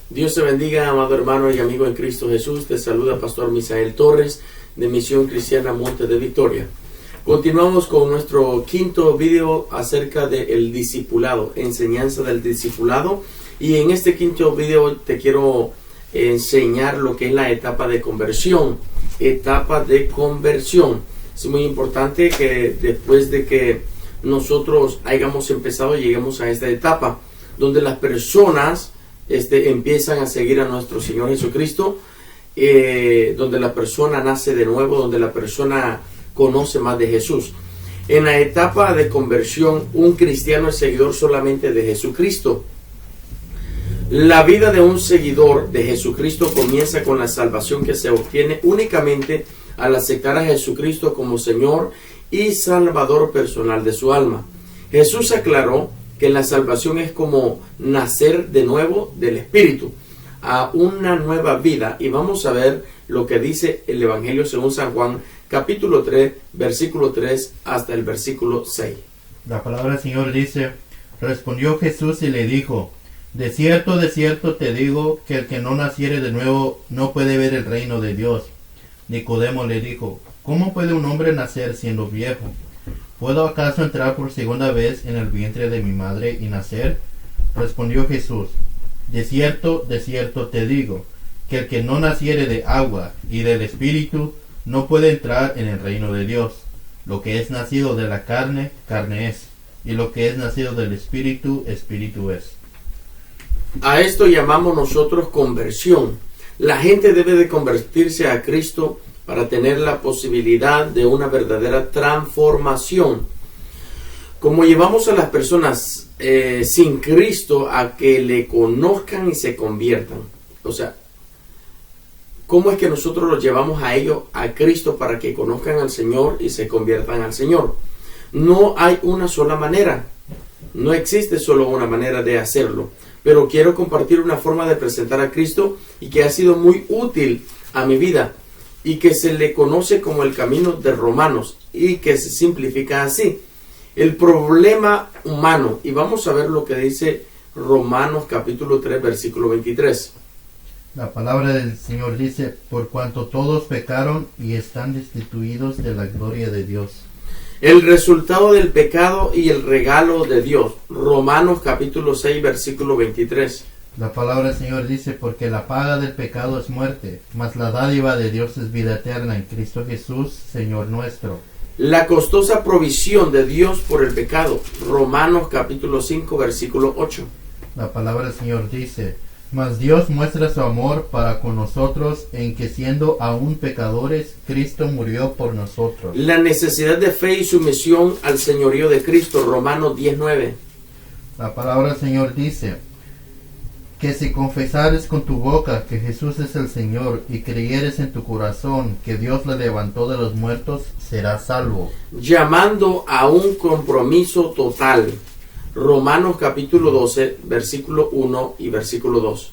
Dios te bendiga, amado hermano y amigo en Cristo Jesús. Te saluda Pastor Misael Torres de Misión Cristiana Monte de Victoria. Continuamos con nuestro quinto video acerca del discipulado, enseñanza del discipulado. Y en este quinto video te quiero enseñar lo que es la etapa de conversión. Etapa de conversión. Es muy importante que después de que nosotros hayamos empezado, lleguemos a esta etapa donde las personas empiezan a seguir a nuestro Señor Jesucristo, donde la persona nace de nuevo, donde la persona conoce más de Jesús. En la etapa de conversión, un cristiano es seguidor solamente de Jesucristo. La vida de un seguidor de Jesucristo comienza con la salvación que se obtiene únicamente al aceptar a Jesucristo como Señor y Salvador personal de su alma. Jesús aclaró que la salvación es como nacer de nuevo del Espíritu a una nueva vida. Y vamos a ver lo que dice el Evangelio según San Juan, capítulo 3, versículo 3 hasta el versículo 6. La palabra del Señor dice: respondió Jesús y le dijo: de cierto te digo, que el que no naciere de nuevo no puede ver el reino de Dios. Nicodemo le dijo: ¿cómo puede un hombre nacer siendo viejo? ¿Puedo acaso entrar por segunda vez en el vientre de mi madre y nacer? Respondió Jesús: de cierto te digo, que el que no naciere de agua y del Espíritu no puede entrar en el reino de Dios. Lo que es nacido de la carne, carne es, y lo que es nacido del Espíritu, Espíritu es. A esto llamamos nosotros conversión. La gente debe de convertirse a Cristo para tener la posibilidad de una verdadera transformación. Como llevamos a las personas sin Cristo a que le conozcan y se conviertan. O sea, ¿cómo es que nosotros los llevamos a ellos, a Cristo, para que conozcan al Señor y se conviertan al Señor? No hay una sola manera. No existe solo una manera de hacerlo. Pero quiero compartir una forma de presentar a Cristo y que ha sido muy útil a mi vida y que se le conoce como el camino de Romanos y que se simplifica así: el problema humano. Y vamos a ver lo que dice Romanos capítulo 3 versículo 23. La palabra del Señor dice: por cuanto todos pecaron y están destituidos de la gloria de Dios. El resultado del pecado y el regalo de Dios. Romanos capítulo 6 versículo 23. La palabra del Señor dice: porque la paga del pecado es muerte, mas la dádiva de Dios es vida eterna en Cristo Jesús, Señor nuestro. La costosa provisión de Dios por el pecado. Romanos capítulo 5 versículo 8. La palabra del Señor dice: mas Dios muestra su amor para con nosotros en que, siendo aún pecadores, Cristo murió por nosotros. La necesidad de fe y sumisión al señorío de Cristo. Romanos 10:9. La palabra del Señor dice: que si confesares con tu boca que Jesús es el Señor y creyeres en tu corazón que Dios le levantó de los muertos, serás salvo. Llamando a un compromiso total. Romanos capítulo 12, versículo 1 y versículo 2.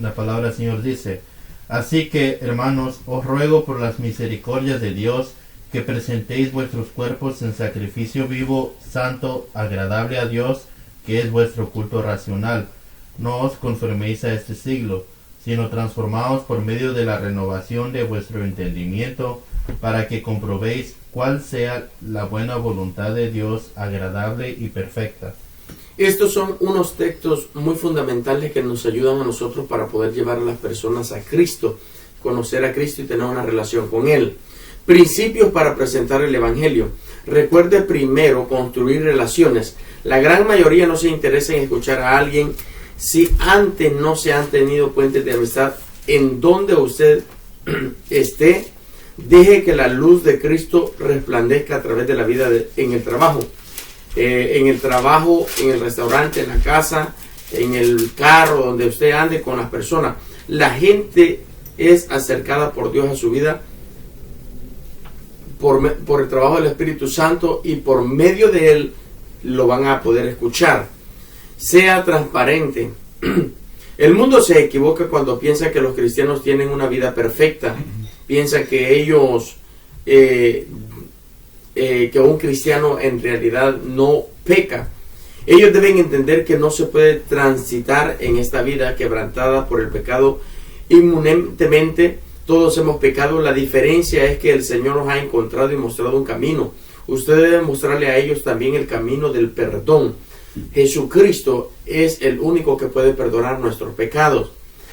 La palabra del Señor dice: así que, hermanos, os ruego por las misericordias de Dios que presentéis vuestros cuerpos en sacrificio vivo, santo, agradable a Dios, que es vuestro culto racional. No os conforméis a este siglo, sino transformaos por medio de la renovación de vuestro entendimiento, para que comprobéis cuál sea la buena voluntad de Dios, agradable y perfecta. Estos son unos textos muy fundamentales que nos ayudan a nosotros para poder llevar a las personas a Cristo, conocer a Cristo y tener una relación con Él. Principios para presentar el Evangelio. Recuerde primero construir relaciones. La gran mayoría no se interesa en escuchar a alguien si antes no se han tenido puentes de amistad. En donde usted esté, deje que la luz de Cristo resplandezca a través de la vida en el trabajo. En el restaurante, en la casa, en el carro, donde usted ande con las personas. La gente es acercada por Dios a su vida por el trabajo del Espíritu Santo, y por medio de Él lo van a poder escuchar. Sea transparente. El mundo se equivoca cuando piensa que los cristianos tienen una vida perfecta. Piensa que ellos que un cristiano en realidad no peca. Ellos deben entender que no se puede transitar en esta vida quebrantada por el pecado inminentemente. Todos hemos pecado. La diferencia es que el Señor nos ha encontrado y mostrado un camino. Usted debe mostrarle a ellos también el camino del perdón. Jesucristo es el único que puede perdonar nuestros pecados.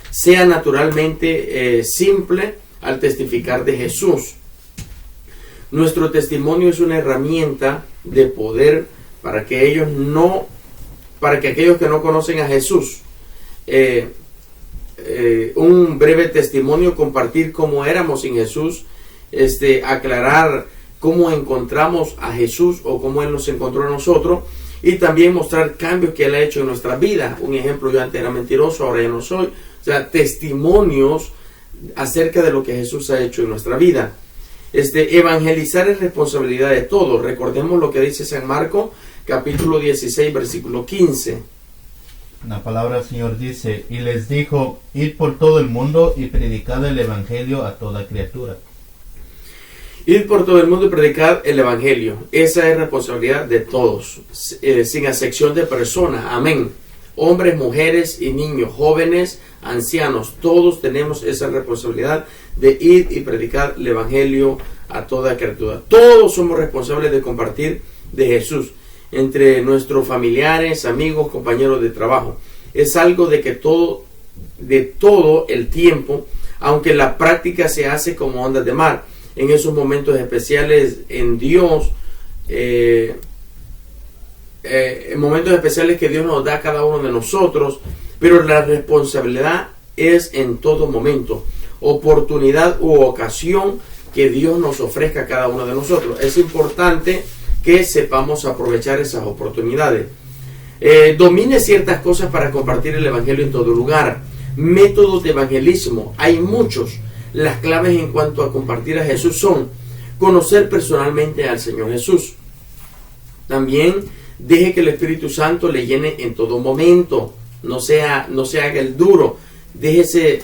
Sea naturalmente simple al testificar de Jesús. Nuestro testimonio es una herramienta de poder para que aquellos que no conocen a Jesús, un breve testimonio, compartir cómo éramos sin Jesús, aclarar cómo encontramos a Jesús o cómo Él nos encontró a nosotros, y también mostrar cambios que Él ha hecho en nuestra vida. Un ejemplo: yo antes era mentiroso, ahora ya no soy. O sea, testimonios acerca de lo que Jesús ha hecho en nuestra vida. Evangelizar es responsabilidad de todos. Recordemos lo que dice San Marcos, capítulo 16, versículo 15. La palabra del Señor dice: y les dijo, id por todo el mundo y predicad el evangelio a toda criatura. Ir por todo el mundo y predicar el evangelio. Esa es responsabilidad de todos, sin excepción de personas. Amén. Hombres, mujeres y niños, jóvenes, ancianos, todos tenemos esa responsabilidad de ir y predicar el evangelio a toda criatura. Todos somos responsables de compartir de Jesús entre nuestros familiares, amigos, compañeros de trabajo. Es algo de todo el tiempo, aunque la práctica se hace como ondas de mar. En esos momentos especiales en Dios, momentos especiales que Dios nos da a cada uno de nosotros, pero la responsabilidad es en todo momento, oportunidad u ocasión que Dios nos ofrezca a cada uno de nosotros. Es importante que sepamos aprovechar esas oportunidades. Domine ciertas cosas para compartir el evangelio en todo lugar. Métodos de evangelismo, hay muchos. Las claves en cuanto a compartir a Jesús son: conocer personalmente al Señor Jesús. También deje que el Espíritu Santo le llene en todo momento. No se haga el duro. Déjese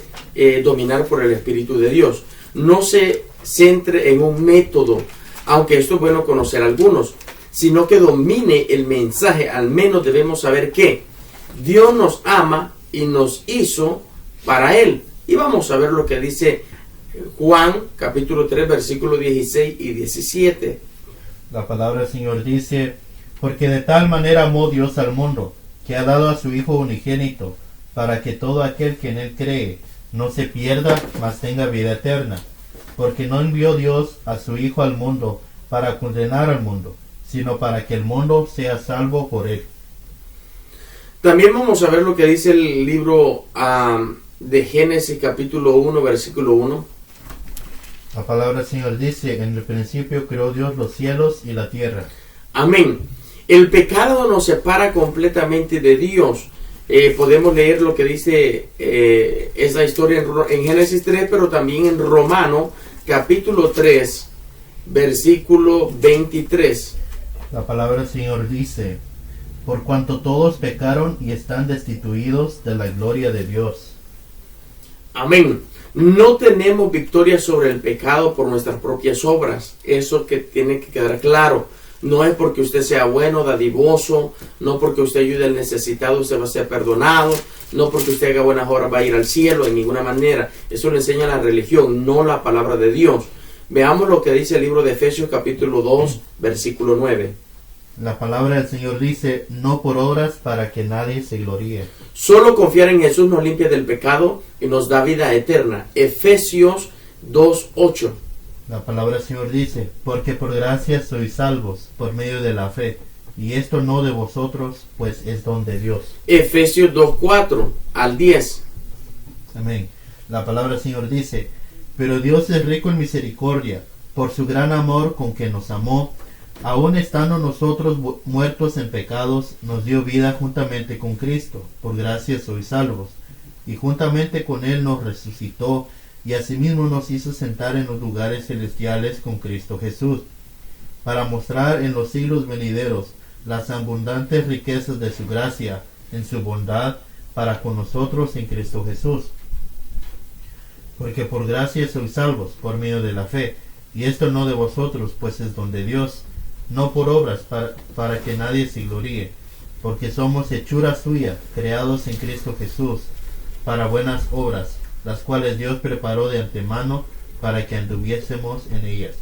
dominar por el Espíritu de Dios. No se centre en un método, aunque esto es bueno conocer algunos, sino que domine el mensaje. Al menos debemos saber que Dios nos ama y nos hizo para Él. Y vamos a ver lo que dice Juan capítulo 3 versículos 16 y 17. La palabra del Señor dice: porque de tal manera amó Dios al mundo, que ha dado a su Hijo unigénito, para que todo aquel que en Él cree no se pierda, mas tenga vida eterna. Porque no envió Dios a su Hijo al mundo para condenar al mundo, sino para que el mundo sea salvo por Él. También vamos a ver lo que dice el libro de Génesis capítulo 1 versículo 1. La palabra del Señor dice: en el principio creó Dios los cielos y la tierra. Amén. El pecado nos separa completamente de Dios. Podemos leer lo que dice esa historia en Génesis 3, pero también en Romano capítulo 3 versículo 23. La palabra del Señor dice: por cuanto todos pecaron y están destituidos de la gloria de Dios. Amén. No tenemos victoria sobre el pecado por nuestras propias obras. Eso que tiene que quedar claro. No es porque usted sea bueno, dadivoso, no porque usted ayude al necesitado, usted va a ser perdonado, no porque usted haga buenas obras va a ir al cielo, en ninguna manera. Eso le enseña la religión, no la palabra de Dios. Veamos lo que dice el libro de Efesios capítulo 2, versículo 9. La palabra del Señor dice: no por obras para que nadie se gloríe. Solo confiar en Jesús nos limpia del pecado y nos da vida eterna. Efesios 2, 8. La palabra del Señor dice: porque por gracia sois salvos por medio de la fe, y esto no de vosotros, pues es don de Dios. Efesios 2, 4 al 10. Amén. La palabra del Señor dice: pero Dios es rico en misericordia, por su gran amor con que nos amó, aun estando nosotros muertos en pecados, nos dio vida juntamente con Cristo. Por gracia sois salvos, y juntamente con Él nos resucitó, y asimismo nos hizo sentar en los lugares celestiales con Cristo Jesús, para mostrar en los siglos venideros las abundantes riquezas de su gracia en su bondad para con nosotros en Cristo Jesús. Porque por gracia sois salvos por medio de la fe, y esto no de vosotros, pues es don de Dios, no por obras para que nadie se gloríe, porque somos hechura suya, creados en Cristo Jesús, para buenas obras, las cuales Dios preparó de antemano para que anduviésemos en ellas.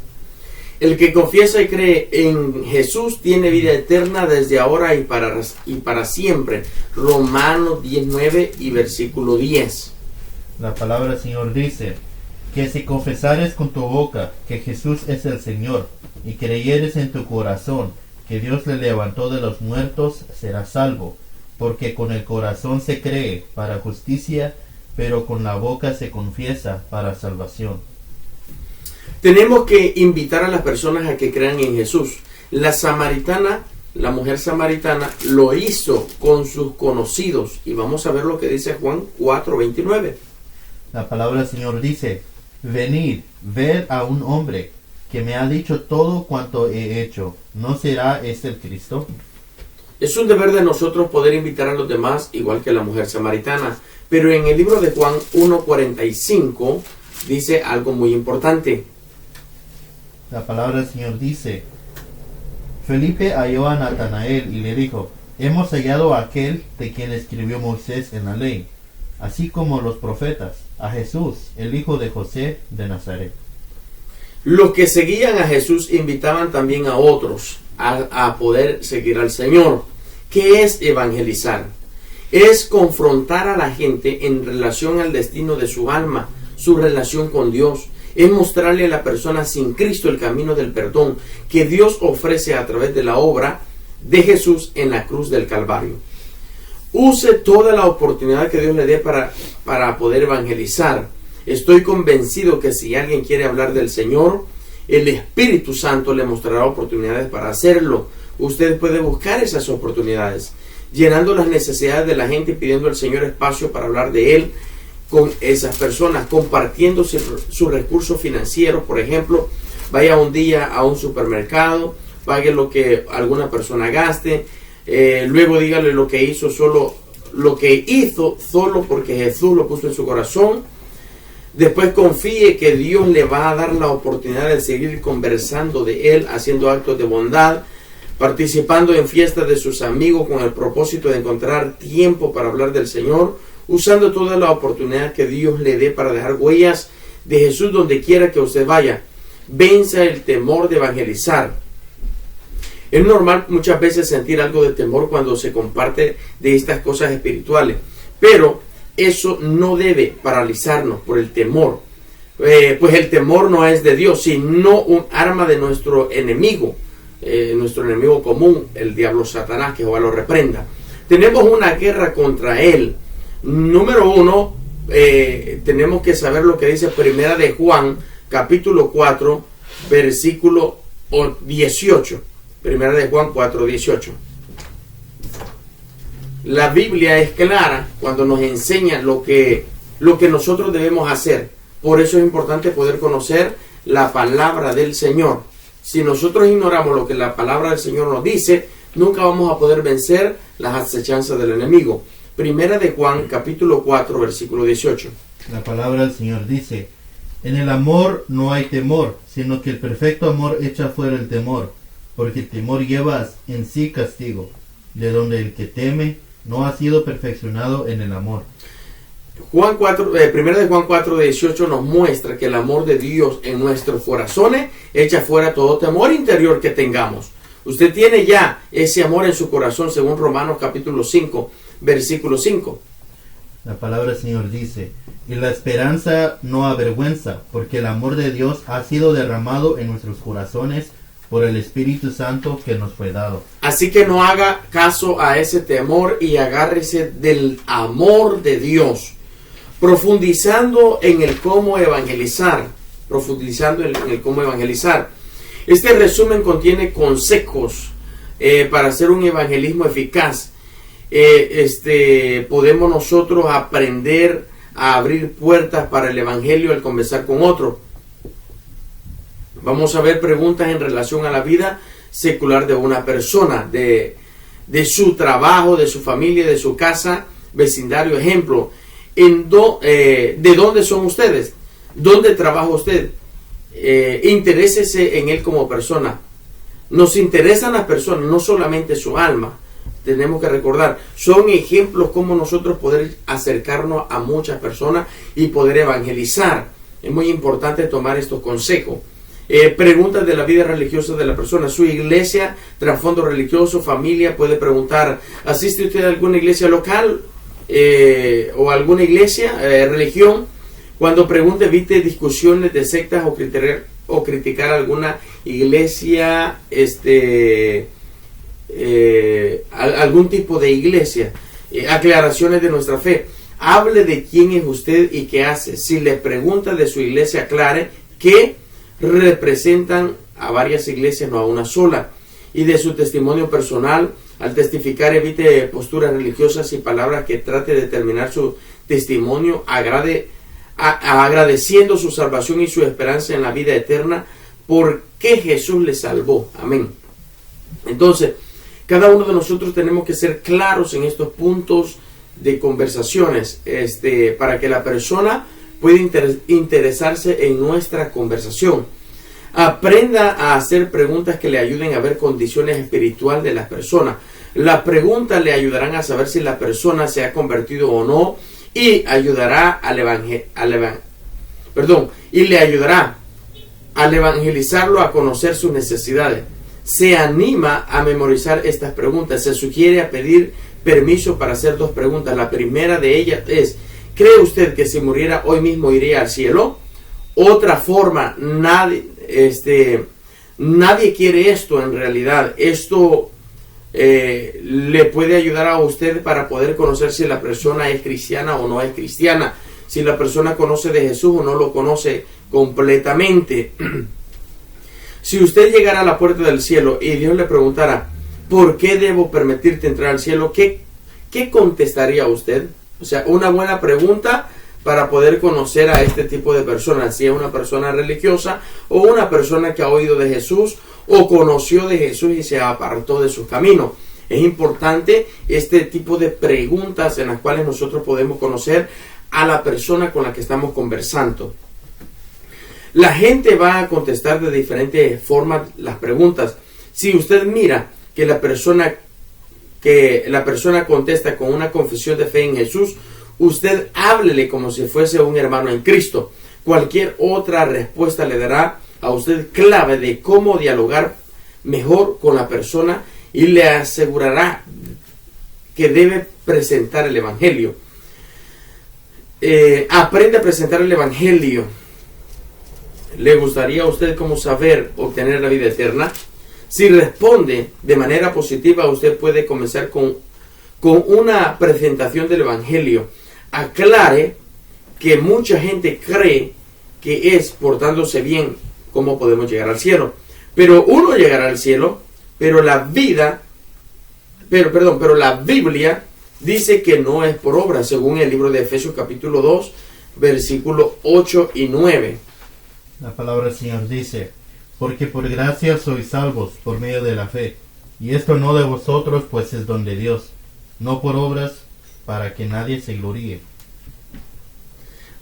El que confiesa y cree en Jesús tiene vida eterna desde ahora y para siempre. Romanos 19 y versículo 10. La palabra del Señor dice, que si confesares con tu boca que Jesús es el Señor, y creyeres en tu corazón que Dios le levantó de los muertos, serás salvo, porque con el corazón se cree para justicia, pero con la boca se confiesa para salvación. Tenemos que invitar a las personas a que crean en Jesús. La mujer samaritana, lo hizo con sus conocidos. Y vamos a ver lo que dice Juan 4:29. La palabra del Señor dice, venid, ved a un hombre que me ha dicho todo cuanto he hecho. ¿No será este el Cristo? Es un deber de nosotros poder invitar a los demás, igual que la mujer samaritana. Pero en el libro de Juan 1:45 dice algo muy importante. La palabra del Señor dice, Felipe halló a Natanael y le dijo, hemos hallado a aquel de quien escribió Moisés en la ley, así como los profetas, a Jesús, el hijo de José de Nazaret. Los que seguían a Jesús invitaban también a otros a poder seguir al Señor. ¿Qué es evangelizar? Es confrontar a la gente en relación al destino de su alma, su relación con Dios. Es mostrarle a la persona sin Cristo el camino del perdón que Dios ofrece a través de la obra de Jesús en la cruz del Calvario. Use toda la oportunidad que Dios le dé para poder evangelizar. Estoy convencido que si alguien quiere hablar del Señor, el Espíritu Santo le mostrará oportunidades para hacerlo. Usted puede buscar esas oportunidades, llenando las necesidades de la gente y pidiendo al Señor espacio para hablar de Él con esas personas, compartiendo sus recursos financieros. Por ejemplo, vaya un día a un supermercado, pague lo que alguna persona gaste, luego dígale lo que hizo solo porque Jesús lo puso en su corazón. Después confíe que Dios le va a dar la oportunidad de seguir conversando de Él, haciendo actos de bondad, participando en fiestas de sus amigos con el propósito de encontrar tiempo para hablar del Señor, usando toda la oportunidad que Dios le dé para dejar huellas de Jesús donde quiera que usted vaya. Venza el temor de evangelizar. Es normal muchas veces sentir algo de temor cuando se comparte de estas cosas espirituales, pero eso no debe paralizarnos por el temor, pues el temor no es de Dios, sino un arma de nuestro enemigo común, el diablo Satanás, que Jehová lo reprenda. Tenemos una guerra contra él. Número 1, tenemos que saber lo que dice Primera de Juan, capítulo 4, versículo 18. Primera de Juan 4, 18. La Biblia es clara cuando nos enseña lo que nosotros debemos hacer. Por eso es importante poder conocer la palabra del Señor. Si nosotros ignoramos lo que la palabra del Señor nos dice, nunca vamos a poder vencer las acechanzas del enemigo. Primera de Juan, capítulo 4, versículo 18. La palabra del Señor dice, en el amor no hay temor, sino que el perfecto amor echa fuera el temor, porque el temor lleva en sí castigo, de donde el que teme no ha sido perfeccionado en el amor. Primera de Juan 4, 18 nos muestra que el amor de Dios en nuestros corazones echa fuera todo temor interior que tengamos. Usted tiene ya ese amor en su corazón, según Romanos capítulo 5, versículo 5. La palabra del Señor dice, y la esperanza no avergüenza, porque el amor de Dios ha sido derramado en nuestros corazones por el Espíritu Santo que nos fue dado. Así que no haga caso a ese temor y agárrese del amor de Dios, profundizando en el cómo evangelizar. Este resumen contiene consejos para hacer un evangelismo eficaz. Podemos nosotros aprender a abrir puertas para el evangelio al conversar con otro. Vamos a ver preguntas en relación a la vida secular de una persona, de su trabajo, de su familia, de su casa, vecindario. Ejemplo, ¿de dónde son ustedes? ¿Dónde trabaja usted? Interésese en él como persona. Nos interesan las personas, no solamente su alma. tenemos que recordar, son ejemplos como nosotros poder acercarnos a muchas personas y poder evangelizar. Es muy importante tomar estos consejos. Preguntas de la vida religiosa de la persona, su iglesia, trasfondo religioso, familia. Puede preguntar, ¿asiste usted a alguna iglesia local o alguna iglesia, religión? Cuando pregunte, evite discusiones de sectas o criticar alguna iglesia, algún tipo de iglesia. Aclaraciones de nuestra fe. Hable de quién es usted y qué hace. Si le pregunta de su iglesia, aclare que representan a varias iglesias, no a una sola. Y de su testimonio personal, al testificar, evite posturas religiosas y palabras que trate de terminar su testimonio agradeciendo su salvación y su esperanza en la vida eterna, porque Jesús le salvó. Amén. Entonces, cada uno de nosotros tenemos que ser claros en estos puntos de conversaciones, para que la persona pueda interesarse en nuestra conversación. Aprenda a hacer preguntas que le ayuden a ver condiciones espirituales de las personas. Las preguntas le ayudarán a saber si la persona se ha convertido o no, y ayudará le ayudará al evangelizarlo a conocer sus necesidades. Se anima a memorizar estas preguntas. Se sugiere a pedir permiso para hacer 2 preguntas. La primera de ellas es: ¿cree usted que si muriera hoy mismo iría al cielo? Otra forma, nadie quiere esto en realidad. Esto le puede ayudar a usted para poder conocer si la persona es cristiana o no es cristiana, si la persona conoce de Jesús o no lo conoce completamente. Si usted llegara a la puerta del cielo y Dios le preguntara, ¿por qué debo permitirte entrar al cielo? ¿Qué contestaría usted? O sea, una buena pregunta para poder conocer a este tipo de personas, si es una persona religiosa o una persona que ha oído de Jesús o conoció de Jesús y se apartó de sus caminos. Es importante este tipo de preguntas en las cuales nosotros podemos conocer a la persona con la que estamos conversando. La gente va a contestar de diferentes formas las preguntas. Si usted mira que la persona contesta con una confesión de fe en Jesús, usted háblele como si fuese un hermano en Cristo. Cualquier otra respuesta le dará a usted clave de cómo dialogar mejor con la persona y le asegurará que debe presentar el Evangelio. Aprende a presentar el Evangelio. ¿Le gustaría a usted cómo saber obtener la vida eterna? Si responde de manera positiva, usted puede comenzar con una presentación del Evangelio. Aclare que mucha gente cree que es portándose bien cómo podemos llegar al cielo. Pero uno llegará al cielo, pero la Biblia dice que no es por obra, según el libro de Efesios capítulo 2, versículos 8 y 9. La palabra del Señor dice: porque por gracia sois salvos por medio de la fe, y esto no de vosotros, pues es don de Dios, no por obras, para que nadie se gloríe.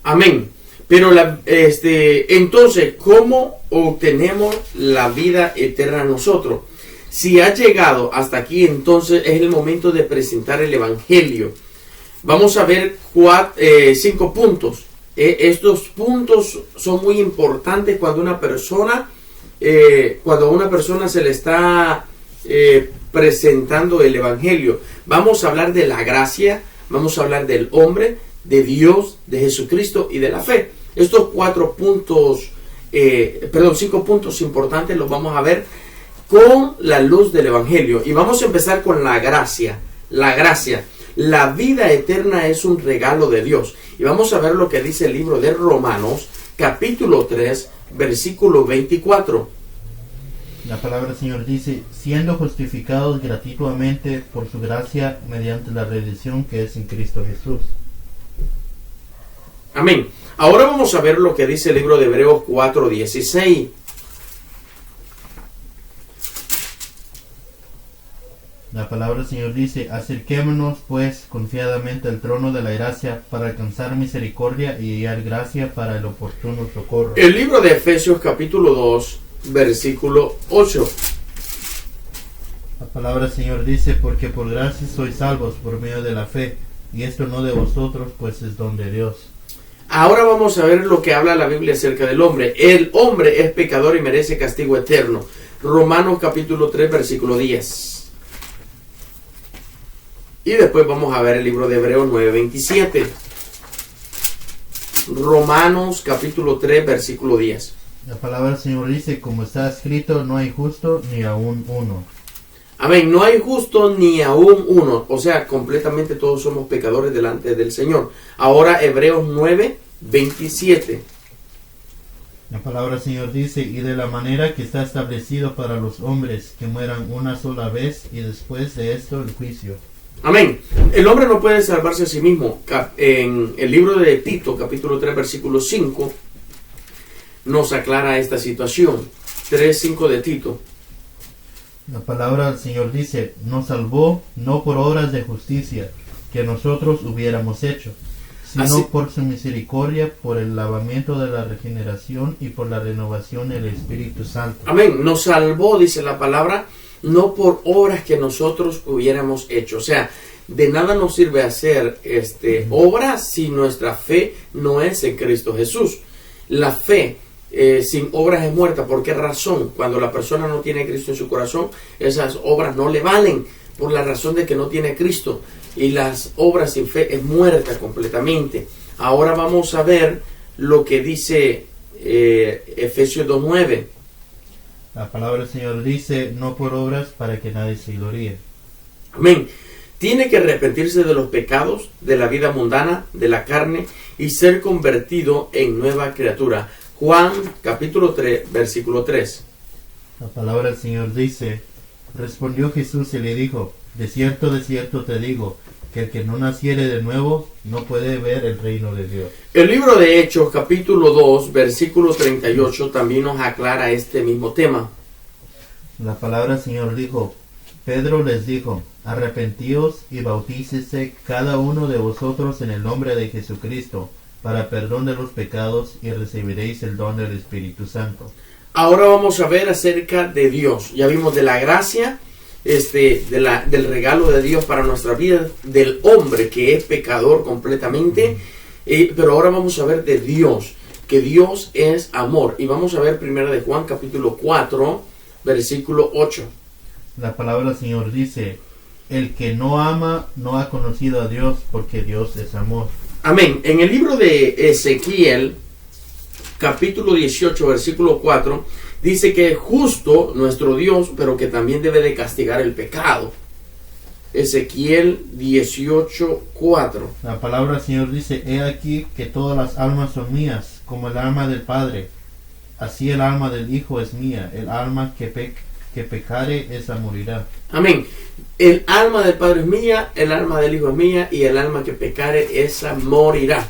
Amén. Pero entonces, ¿cómo obtenemos la vida eterna nosotros? Si ha llegado hasta aquí, entonces es el momento de presentar el Evangelio. Vamos a ver 5 puntos. Estos puntos son muy importantes cuando a una persona se le está presentando el Evangelio. Vamos a hablar de la gracia, vamos a hablar del hombre, de Dios, de Jesucristo y de la fe. Estos 5 puntos importantes los vamos a ver con la luz del Evangelio. Y vamos a empezar con la gracia. La gracia. La vida eterna es un regalo de Dios. Y vamos a ver lo que dice el libro de Romanos, capítulo 3, versículo 24. La palabra del Señor dice: siendo justificados gratuitamente por su gracia mediante la redención que es en Cristo Jesús. Amén. Ahora vamos a ver lo que dice el libro de Hebreos 4:16. La palabra del Señor dice: acerquémonos pues confiadamente al trono de la gracia para alcanzar misericordia y hallar gracia para el oportuno socorro. El libro de Efesios capítulo 2, versículo 8. La palabra del Señor dice, porque por gracia sois salvos por medio de la fe, y esto no de vosotros, pues es don de Dios. Ahora vamos a ver lo que habla la Biblia acerca del hombre. El hombre es pecador y merece castigo eterno. Romanos capítulo 3, versículo 10. Y después vamos a ver el libro de Hebreos 9:27. Romanos capítulo 3, versículo 10. La palabra del Señor dice, como está escrito, no hay justo ni aún uno. Amén, no hay justo ni aún uno, o sea, completamente todos somos pecadores delante del Señor. Ahora Hebreos 9:27. La palabra del Señor dice, y de la manera que está establecido para los hombres, que mueran una sola vez, y después de esto el juicio. Amén. El hombre no puede salvarse a sí mismo. En el libro de Tito, capítulo 3, versículo 5, nos aclara esta situación. 3:5 de Tito. La palabra del Señor dice, nos salvó no por obras de justicia que nosotros hubiéramos hecho, sino Así, por su misericordia, por el lavamiento de la regeneración y por la renovación del Espíritu Santo. amén. Nos salvó, dice la palabra, no por obras que nosotros hubiéramos hecho. O sea, de nada nos sirve hacer obras si nuestra fe no es en Cristo Jesús. La fe sin obras es muerta. ¿Por qué razón? Cuando la persona no tiene a Cristo en su corazón, esas obras no le valen por la razón de que no tiene a Cristo. Y las obras sin fe es muerta completamente. Ahora vamos a ver lo que dice Efesios 2:9. La palabra del Señor dice, no por obras para que nadie se gloríe. Amén. Tiene que arrepentirse de los pecados, de la vida mundana, de la carne y ser convertido en nueva criatura. Juan capítulo 3, versículo 3. La palabra del Señor dice, respondió Jesús y le dijo, de cierto te digo, que el que no naciere de nuevo no puede ver el reino de Dios. El libro de Hechos capítulo 2, versículo 38 también nos aclara este mismo tema. La palabra del Señor dijo, Pedro les dijo, arrepentíos y bautícese cada uno de vosotros en el nombre de Jesucristo, para perdón de los pecados, y recibiréis el don del Espíritu Santo. Ahora vamos a ver acerca de Dios. Ya vimos de la gracia, del regalo de Dios para nuestra vida, del hombre que es pecador completamente, pero ahora vamos a ver de Dios, que Dios es amor. Y vamos a ver primero de Juan capítulo 4, versículo 8. La palabra del Señor dice, el que no ama no ha conocido a Dios, porque Dios es amor. Amén. En el libro de Ezequiel, capítulo 18, versículo 4, dice que es justo nuestro Dios, pero que también debe de castigar el pecado. Ezequiel 18, 4. La palabra del Señor dice, he aquí que todas las almas son mías, como el alma del Padre. Así el alma del Hijo es mía, el alma que pecare, esa morirá. Amén. El alma del Padre es mía, el alma del Hijo es mía, y el alma que pecare, esa morirá.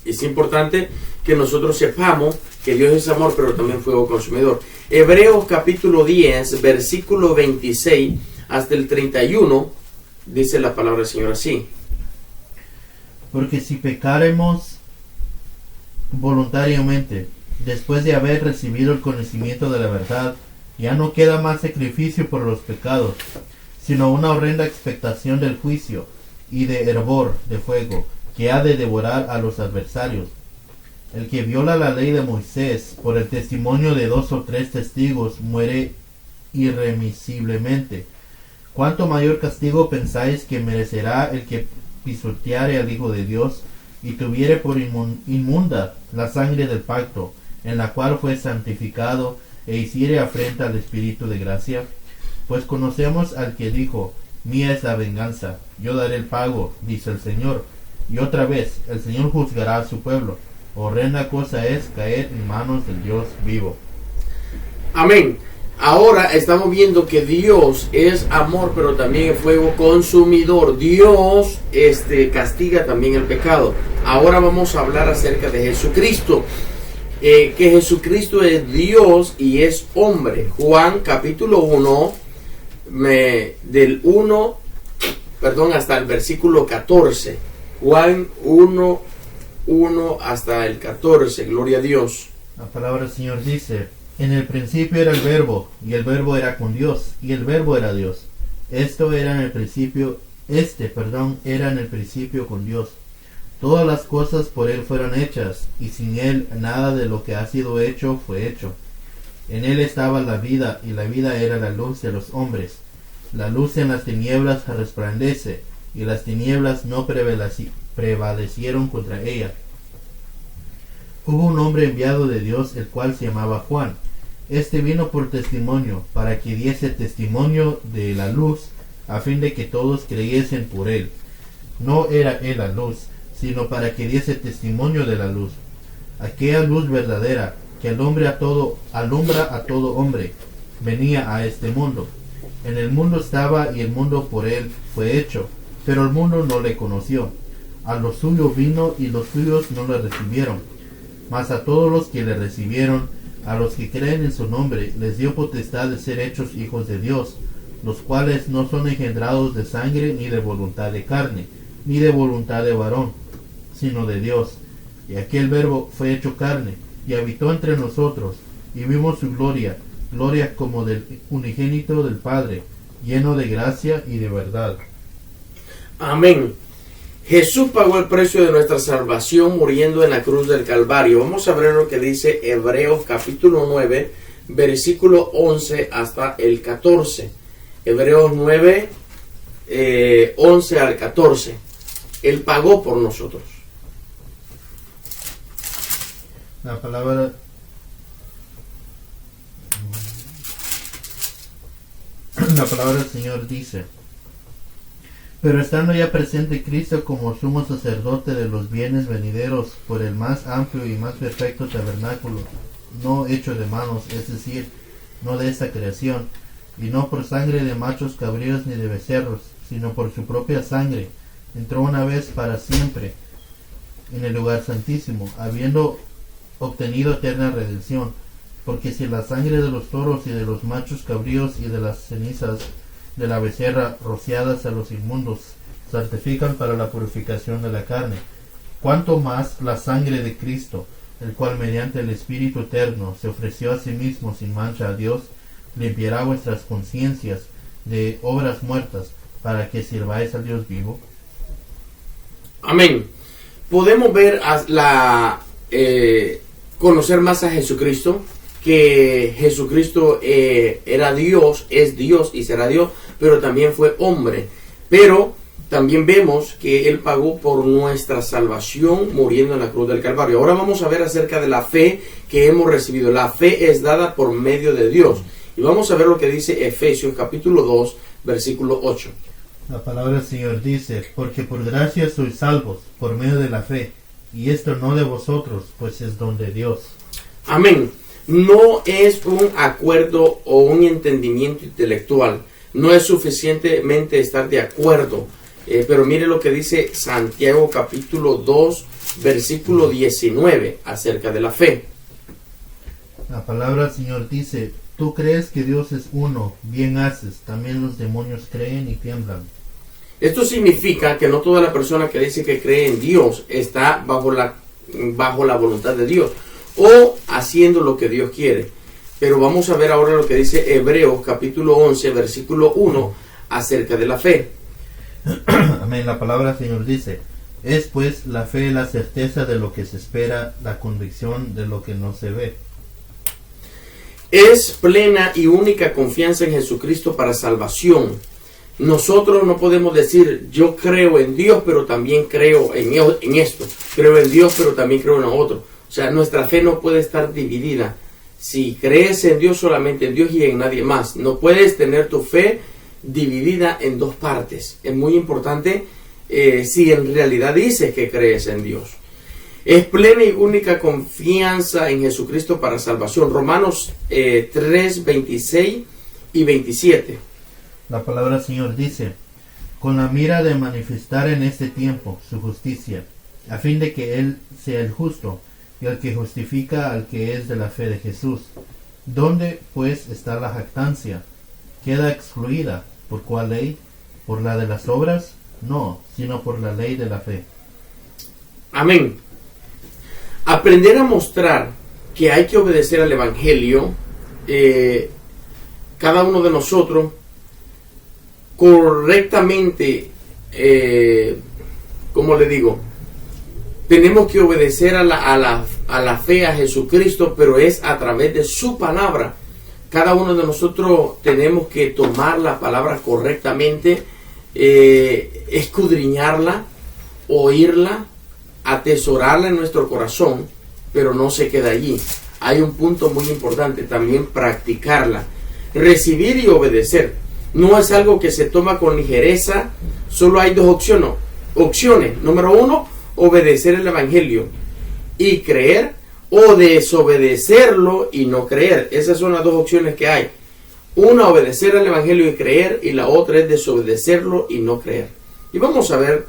Es importante que nosotros sepamos que Dios es amor, pero también fuego consumidor. Hebreos capítulo 10, versículo 26 hasta el 31, dice la palabra del Señor así. Porque si pecaremos voluntariamente, después de haber recibido el conocimiento de la verdad, ya no queda más sacrificio por los pecados, sino una horrenda expectación del juicio y de hervor de fuego, que ha de devorar a los adversarios. El que viola la ley de Moisés por el testimonio de 2 o 3 testigos muere irremisiblemente. ¿Cuánto mayor castigo pensáis que merecerá el que pisoteare al Hijo de Dios y tuviere por inmunda la sangre del pacto, en la cual fue santificado, e hiciere afrenta al Espíritu de gracia? Pues conocemos al que dijo, mía es la venganza, yo daré el pago, dice el Señor. Y otra vez, el Señor juzgará a su pueblo. Horrenda cosa es caer en manos del Dios vivo. Amén. Ahora estamos viendo que Dios es amor, pero también es fuego consumidor. Dios castiga también el pecado. Ahora vamos a hablar acerca de Jesucristo. Que Jesucristo es Dios y es hombre. Juan capítulo 1, hasta el versículo 14. Juan 1 hasta el 14. Gloria a Dios. La palabra del Señor dice, En el principio era el Verbo, y el Verbo era con Dios, y el Verbo era Dios. Era en el principio con Dios. Todas las cosas por él fueron hechas, y sin él nada de lo que ha sido hecho fue hecho. En él estaba la vida, y la vida era la luz de los hombres. La luz en las tinieblas resplandece, y las tinieblas no prevalecieron contra ella. Hubo un hombre enviado de Dios, el cual se llamaba Juan. Este vino por testimonio, para que diese testimonio de la luz, a fin de que todos creyesen por él. No era él la luz, sino para que diese testimonio de la luz. Aquella luz verdadera, que alumbra a todo hombre, venía a este mundo. En el mundo estaba, y el mundo por él fue hecho, pero el mundo no le conoció. A lo suyo vino, y los suyos no le recibieron. Mas a todos los que le recibieron, a los que creen en su nombre, les dio potestad de ser hechos hijos de Dios, los cuales no son engendrados de sangre, ni de voluntad de carne, ni de voluntad de varón, sino de Dios. Y aquel Verbo fue hecho carne, y habitó entre nosotros, y vimos su gloria, gloria como del unigénito del Padre, lleno de gracia y de verdad. Amén. Jesús pagó el precio de nuestra salvación muriendo en la cruz del Calvario. Vamos a ver lo que dice Hebreos capítulo 9, versículo 11 hasta el 14. Hebreos 9, 11 al 14. Él pagó por nosotros. La palabra del Señor dice: pero estando ya presente Cristo como sumo sacerdote de los bienes venideros, por el más amplio y más perfecto tabernáculo, no hecho de manos, es decir, no de esta creación, y no por sangre de machos cabríos ni de becerros, sino por su propia sangre, entró una vez para siempre en el lugar santísimo, habiendo obtenido eterna redención. Porque si la sangre de los toros y de los machos cabríos y de las cenizas de la becerra rociadas a los inmundos santifican para la purificación de la carne, cuánto más la sangre de Cristo, el cual mediante el Espíritu eterno se ofreció a sí mismo sin mancha a Dios, limpiará vuestras conciencias de obras muertas, para que sirváis al Dios vivo. Amén. Podemos ver conocer más a Jesucristo, que Jesucristo era Dios, es Dios y será Dios, pero también fue hombre. Pero también vemos que Él pagó por nuestra salvación muriendo en la cruz del Calvario. Ahora vamos a ver acerca de la fe que hemos recibido. La fe es dada por medio de Dios. Y vamos a ver lo que dice Efesios capítulo 2, versículo 8. La palabra del Señor dice: porque por gracia sois salvos, por medio de la fe, y esto no de vosotros, pues es don de Dios. Amén. No es un acuerdo o un entendimiento intelectual. No es suficientemente estar de acuerdo. Pero mire lo que dice Santiago capítulo 2, versículo 19 acerca de la fe. La palabra del Señor dice: tú crees que Dios es uno, bien haces, también los demonios creen y tiemblan. Esto significa que no toda la persona que dice que cree en Dios está bajo la voluntad de Dios o haciendo lo que Dios quiere. Pero vamos a ver ahora lo que dice Hebreos capítulo 11, versículo 1 acerca de la fe. Amén. La palabra del Señor dice: es pues la fe la certeza de lo que se espera, la convicción de lo que no se ve. Es plena y única confianza en Jesucristo para salvación. Nosotros no podemos decir yo creo en Dios pero también creo en esto, creo en Dios pero también creo en lo otro. O sea, nuestra fe no puede estar dividida. Si crees en Dios, solamente en Dios y en nadie más. No puedes tener tu fe dividida en dos partes. Es muy importante si en realidad dices que crees en Dios. Es plena y única confianza en Jesucristo para salvación. Romanos 3, 26 y 27. La palabra del Señor dice: con la mira de manifestar en este tiempo su justicia, a fin de que Él sea el justo y el que justifica al que es de la fe de Jesús. ¿Dónde pues está la jactancia? ¿Queda excluida? ¿Por cuál ley? ¿Por la de las obras? No, sino por la ley de la fe. Amén. Aprender a mostrar que hay que obedecer al Evangelio cada uno de nosotros correctamente, como le digo, tenemos que obedecer a la fe a Jesucristo, pero es a través de su palabra. Cada uno de nosotros tenemos que tomar la palabra correctamente, escudriñarla, oírla, atesorarla en nuestro corazón, pero no se queda allí. Hay un punto muy importante, también practicarla. Recibir y obedecer no es algo que se toma con ligereza. Solo hay dos opciones. Número uno, obedecer el evangelio y creer, o desobedecerlo y no creer. Esas son las dos opciones que hay. Una, obedecer al evangelio y creer, y la otra es desobedecerlo y no creer. Y vamos a ver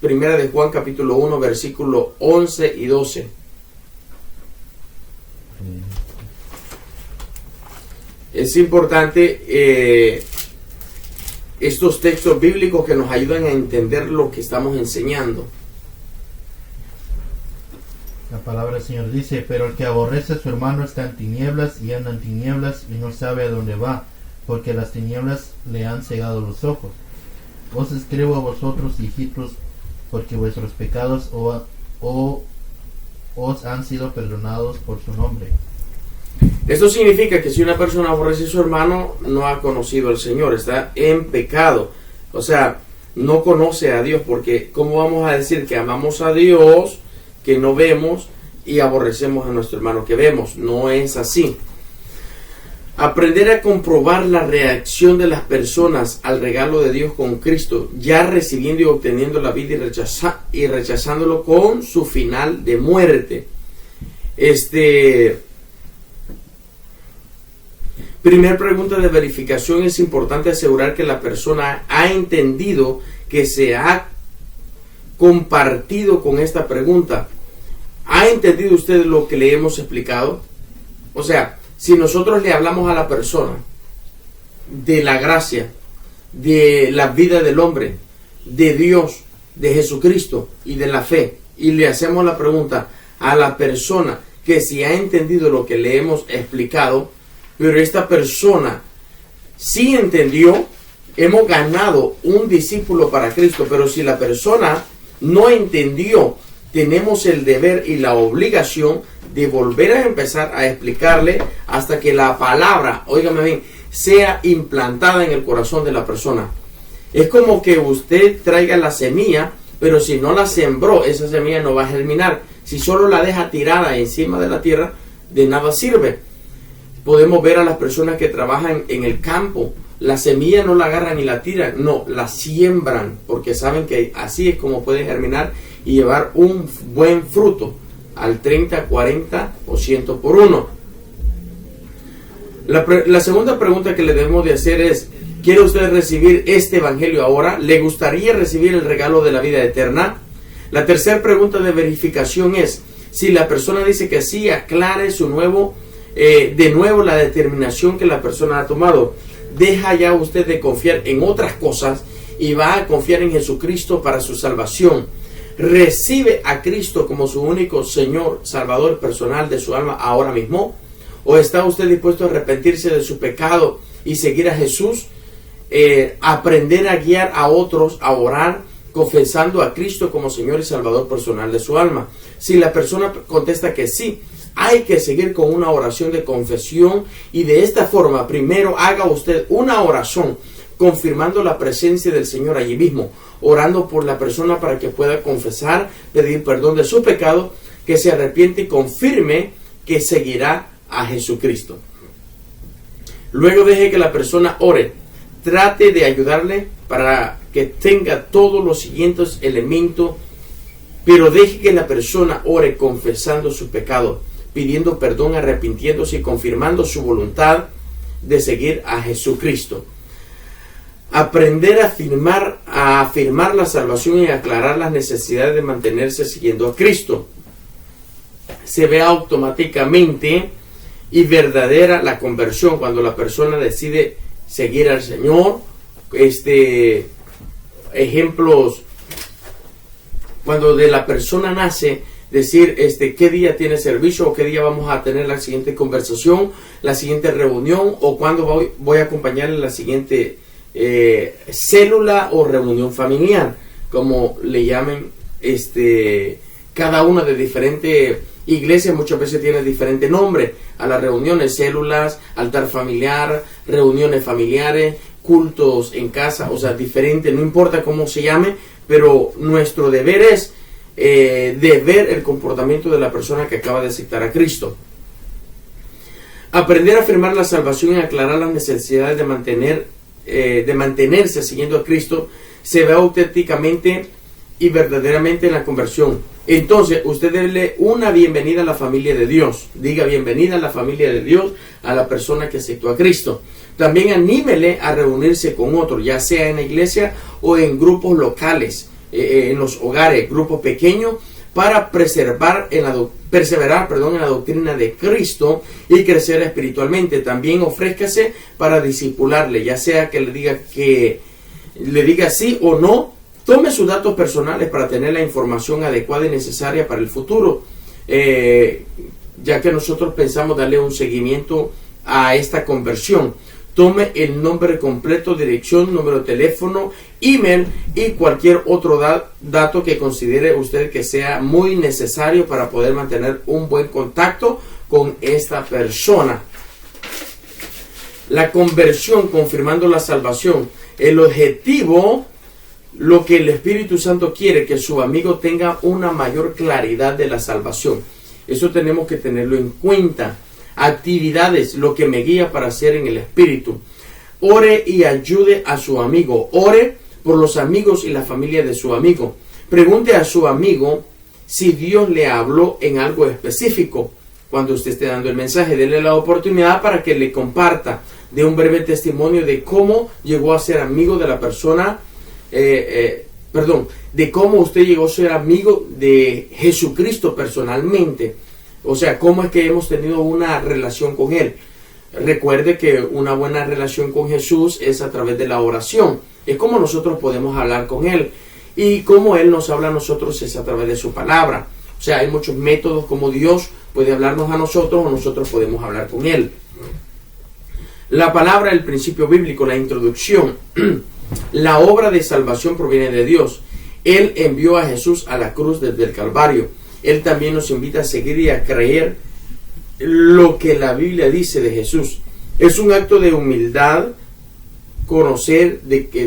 Primera de Juan capítulo 1 versículo 11 y 12. Es importante estos textos bíblicos que nos ayudan a entender lo que estamos enseñando. La palabra del Señor dice: pero el que aborrece a su hermano está en tinieblas, y anda en tinieblas y no sabe a dónde va, porque las tinieblas le han cegado los ojos. Os escribo a vosotros, hijitos, porque vuestros pecados os han sido perdonados por su nombre. Esto significa que si una persona aborrece a su hermano, no ha conocido al Señor, está en pecado. O sea, no conoce a Dios, porque ¿cómo vamos a decir que amamos a Dios que no vemos y aborrecemos a nuestro hermano que vemos? No es así. Aprender a comprobar la reacción de las personas al regalo de Dios con Cristo, ya recibiendo y obteniendo la vida y rechazándolo con su final de muerte. Primer pregunta de verificación: es importante asegurar que la persona ha entendido, que se ha compartido con esta pregunta. ¿Ha entendido usted lo que le hemos explicado? O sea, si nosotros le hablamos a la persona de la gracia, de la vida del hombre, de Dios, de Jesucristo y de la fe, y le hacemos la pregunta a la persona que si ha entendido lo que le hemos explicado, pero esta persona sí entendió, hemos ganado un discípulo para Cristo. Pero si la persona no entendió, tenemos el deber y la obligación de volver a empezar a explicarle hasta que la palabra, óigame bien, sea implantada en el corazón de la persona. Es como que usted traiga la semilla, pero si no la sembró, esa semilla no va a germinar. Si solo la deja tirada encima de la tierra, de nada sirve. Podemos ver a las personas que trabajan en el campo. La semilla no la agarran y la tiran, no, la siembran, porque saben que así es como puede germinar y llevar un buen fruto al 30, 40 o 100 por uno. La segunda pregunta que le debemos de hacer es: ¿quiere usted recibir este evangelio ahora? ¿Le gustaría recibir el regalo de la vida eterna? La tercera pregunta de verificación es: si la persona dice que sí, aclare de nuevo la determinación que la persona ha tomado. Deja ya usted de confiar en otras cosas y va a confiar en Jesucristo para su salvación. ¿Recibe a Cristo como su único Señor, Salvador personal de su alma ahora mismo? ¿O está usted dispuesto a arrepentirse de su pecado y seguir a Jesús? Aprender a guiar a otros a orar, confesando a Cristo como Señor y Salvador personal de su alma. Si la persona contesta que sí, hay que seguir con una oración de confesión, y de esta forma primero haga usted una oración confirmando la presencia del Señor allí mismo, orando por la persona para que pueda confesar, pedir perdón de su pecado, que se arrepiente y confirme que seguirá a Jesucristo. Luego deje que la persona ore. Trate de ayudarle para que tenga todos los siguientes elementos, pero deje que la persona ore confesando su pecado, pidiendo perdón, arrepintiéndose y confirmando su voluntad de seguir a Jesucristo. Aprender a afirmar la salvación y aclarar las necesidades de mantenerse siguiendo a Cristo. Se ve automáticamente y verdadera la conversión cuando la persona decide seguir al Señor. Ejemplos: cuando de la persona nace, decir qué día tiene servicio o qué día vamos a tener la siguiente conversación, la siguiente reunión o cuándo voy a acompañarle a la siguiente célula o reunión familiar, como le llamen cada una de diferentes iglesias. Muchas veces tiene diferente nombre a las reuniones: células, altar familiar, reuniones familiares, cultos en casa, o sea, diferente, no importa cómo se llame, pero nuestro deber es de ver el comportamiento de la persona que acaba de aceptar a Cristo. Aprender a afirmar la salvación y aclarar las necesidades de mantenerse siguiendo a Cristo se ve auténticamente y verdaderamente en la conversión. Entonces, usted debe una bienvenida a la familia de Dios. Diga bienvenida a la familia de Dios a la persona que aceptó a Cristo. También anímele a reunirse con otros, ya sea en la iglesia o en grupos locales, en los hogares, grupos pequeños, para perseverar en la doctrina de Cristo y crecer espiritualmente. También ofrézcase para discipularle, ya sea que le diga sí o no. Tome sus datos personales para tener la información adecuada y necesaria para el futuro, ya que nosotros pensamos darle un seguimiento a esta conversión. Tome el nombre completo, dirección, número de teléfono, email y cualquier otro dato que considere usted que sea muy necesario para poder mantener un buen contacto con esta persona. La conversión, confirmando la salvación. El objetivo, lo que el Espíritu Santo quiere, que su amigo tenga una mayor claridad de la salvación. Eso tenemos que tenerlo en cuenta. Actividades, lo que me guía para hacer en el Espíritu. Ore y ayude a su amigo. Ore por los amigos y la familia de su amigo. Pregunte a su amigo si Dios le habló en algo específico. Cuando usted esté dando el mensaje, déle la oportunidad para que le comparta de un breve testimonio de cómo llegó a ser amigo de la persona, de cómo usted llegó a ser amigo de Jesucristo personalmente. O sea, cómo es que hemos tenido una relación con Él. Recuerde que una buena relación con Jesús es a través de la oración. Es como nosotros podemos hablar con Él. Y cómo Él nos habla a nosotros es a través de su palabra. O sea, hay muchos métodos como Dios puede hablarnos a nosotros o nosotros podemos hablar con Él. La palabra, el principio bíblico, la introducción. La obra de salvación proviene de Dios. Él envió a Jesús a la cruz desde el Calvario. Él también nos invita a seguir y a creer lo que la Biblia dice de Jesús. Es un acto de humildad conocer de que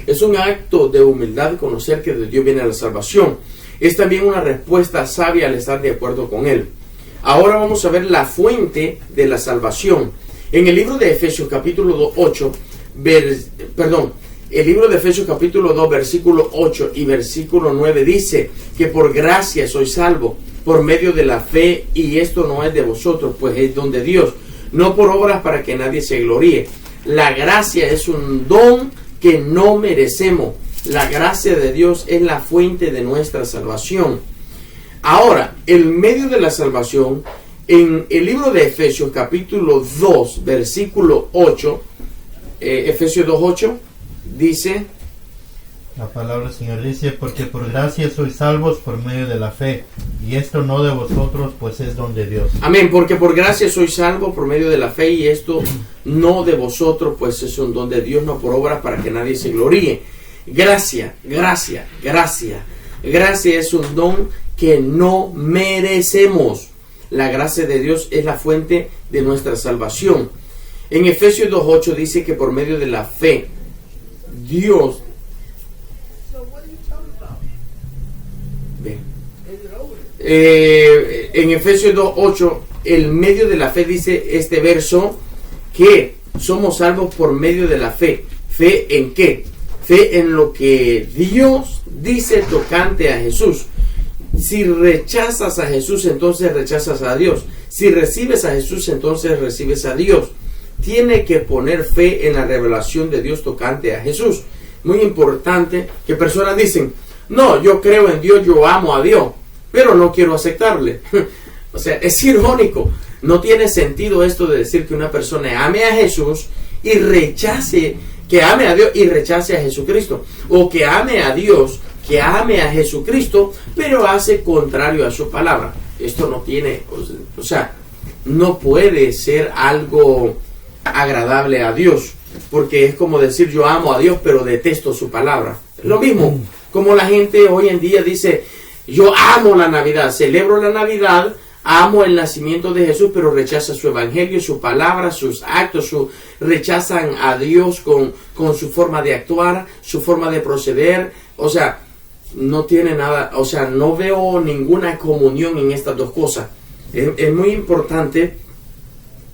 es un acto de humildad conocer que de Dios viene la salvación. Es también una respuesta sabia al estar de acuerdo con Él. Ahora vamos a ver la fuente de la salvación. En el libro de Efesios capítulo 8, el libro de Efesios capítulo 2, versículo 8 y versículo 9 dice que por gracia sois salvo, por medio de la fe, y esto no es de vosotros, pues es don de Dios, no por obras para que nadie se gloríe. La gracia es un don que no merecemos. La gracia de Dios es la fuente de nuestra salvación. Ahora, el medio de la salvación, en el libro de Efesios capítulo 2, versículo 8, Efesios 2, 8, dice, la palabra del Señor dice, porque por gracia sois salvos por medio de la fe, y esto no de vosotros, pues es don de Dios. Amén, porque por gracia sois salvos por medio de la fe, y esto no de vosotros, pues es un don de Dios, no por obras para que nadie se gloríe. Gracia, gracia, gracia. Gracia es un don que no merecemos. La gracia de Dios es la fuente de nuestra salvación. En Efesios 2:8 dice que por medio de la fe, Dios... en Efesios 2:8, el medio de la fe, dice este verso, que somos salvos por medio de la fe. ¿Fe en qué? Fe en lo que Dios dice tocante a Jesús. Si rechazas a Jesús, entonces rechazas a Dios. Si recibes a Jesús, entonces recibes a Dios. Tiene que poner fe en la revelación de Dios tocante a Jesús. Muy importante que personas dicen, no, yo creo en Dios, yo amo a Dios, pero no quiero aceptarle. O sea, es irónico. No tiene sentido esto de decir que una persona ame a Jesús y rechace, que ame a Dios y rechace a Jesucristo, o que ame a Dios, que ame a Jesucristo, pero hace contrario a su palabra. Esto no tiene, o sea, no puede ser algo agradable a Dios, porque es como decir yo amo a Dios pero detesto su palabra. Lo mismo como la gente hoy en día dice yo amo la Navidad, celebro la Navidad, amo el nacimiento de Jesús, pero rechaza su evangelio, su palabra, sus actos, rechazan a Dios con su forma de actuar, su forma de proceder. O sea, no tiene nada, o sea, no veo ninguna comunión en estas dos cosas. Es muy importante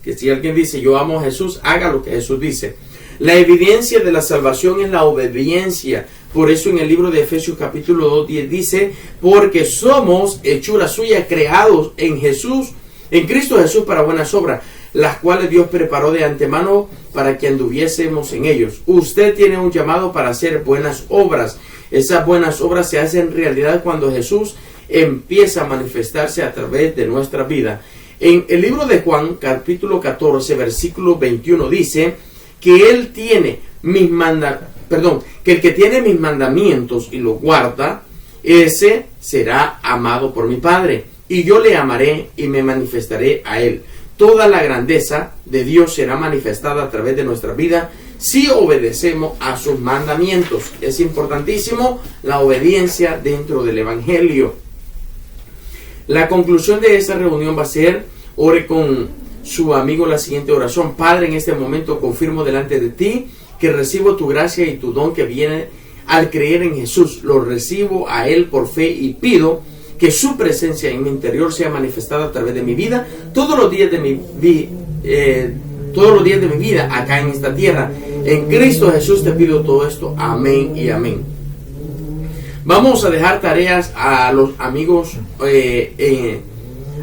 que si alguien dice yo amo a Jesús, haga lo que Jesús dice. La evidencia de la salvación es la obediencia. Por eso en el libro de Efesios capítulo 2:10 dice, porque somos hechura suya, creados en Jesús, en Cristo Jesús para buenas obras, las cuales Dios preparó de antemano para que anduviésemos en ellos. Usted tiene un llamado para hacer buenas obras. Esas buenas obras se hacen realidad cuando Jesús empieza a manifestarse a través de nuestra vida. En el libro de Juan, capítulo 14, versículo 21, dice que Él tiene que el que tiene mis mandamientos y los guarda, ese será amado por mi Padre, y yo le amaré y me manifestaré a Él. Toda la grandeza de Dios será manifestada a través de nuestra vida si obedecemos a sus mandamientos. Es importantísimo la obediencia dentro del Evangelio. La conclusión de esta reunión va a ser, ore con su amigo la siguiente oración. Padre, en este momento confirmo delante de ti que recibo tu gracia y tu don que viene al creer en Jesús. Lo recibo a Él por fe y pido que su presencia en mi interior sea manifestada a través de mi vida todos los días de mi vida acá en esta tierra. En Cristo Jesús te pido todo esto. Amén y amén. Vamos a dejar tareas a los amigos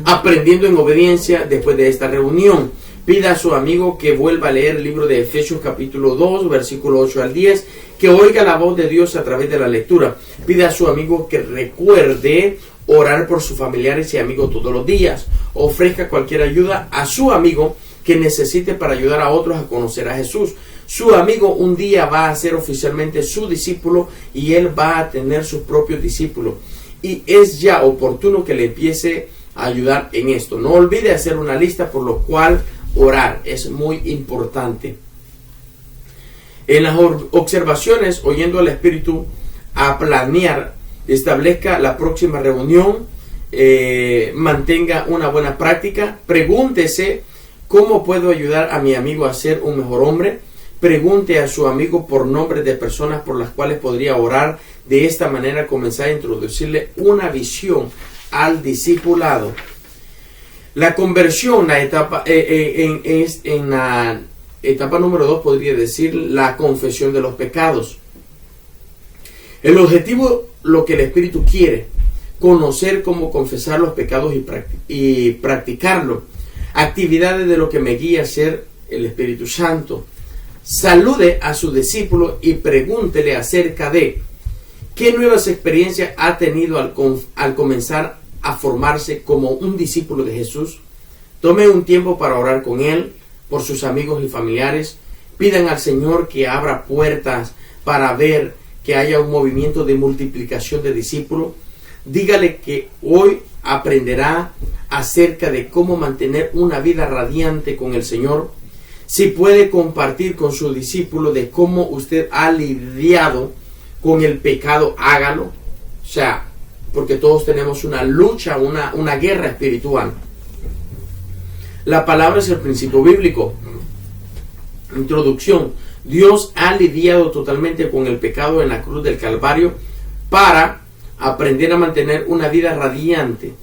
aprendiendo en obediencia después de esta reunión. Pida a su amigo que vuelva a leer el libro de Efesios capítulo 2, versículo 8 al 10, que oiga la voz de Dios a través de la lectura. Pida a su amigo que recuerde orar por sus familiares y amigos todos los días. Ofrezca cualquier ayuda a su amigo que necesite para ayudar a otros a conocer a Jesús. Su amigo un día va a ser oficialmente su discípulo y él va a tener sus propios discípulos. Y es ya oportuno que le empiece a ayudar en esto. No olvide hacer una lista por lo cual orar. Es muy importante. En las observaciones, oyendo al Espíritu a planear, establezca la próxima reunión, mantenga una buena práctica, pregúntese cómo puedo ayudar a mi amigo a ser un mejor hombre. Pregunte a su amigo por nombres de personas por las cuales podría orar. De esta manera comenzar a introducirle una visión al discipulado. La conversión, la etapa en la etapa número 2 podría decir la confesión de los pecados. El objetivo, lo que el Espíritu quiere, conocer cómo confesar los pecados y practicarlo. Actividades de lo que me guía a ser el Espíritu Santo. Salude a su discípulo y pregúntele acerca de qué nuevas experiencias ha tenido al comenzar a formarse como un discípulo de Jesús. Tome un tiempo para orar con él, por sus amigos y familiares. Pidan al Señor que abra puertas para ver que haya un movimiento de multiplicación de discípulos. Dígale que hoy aprenderá acerca de cómo mantener una vida radiante con el Señor. Si puede compartir con su discípulo de cómo usted ha lidiado con el pecado, hágalo. O sea, porque todos tenemos una lucha, una guerra espiritual. La palabra es el principio bíblico. Introducción. Dios ha lidiado totalmente con el pecado en la cruz del Calvario para aprender a mantener una vida radiante.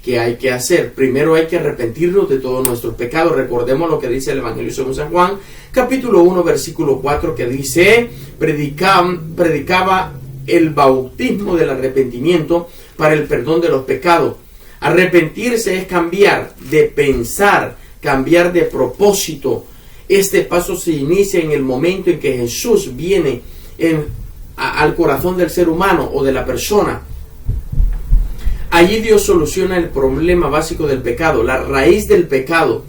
¿Qué hay que hacer? Primero hay que arrepentirnos de todos nuestros pecados. Recordemos lo que dice el Evangelio según San Juan, capítulo 1, versículo 4, que dice, predicaba el bautismo del arrepentimiento para el perdón de los pecados. Arrepentirse es cambiar de pensar, cambiar de propósito. Este paso se inicia en el momento en que Jesús viene al corazón del ser humano o de la persona. Allí Dios soluciona el problema básico del pecado, la raíz del pecado.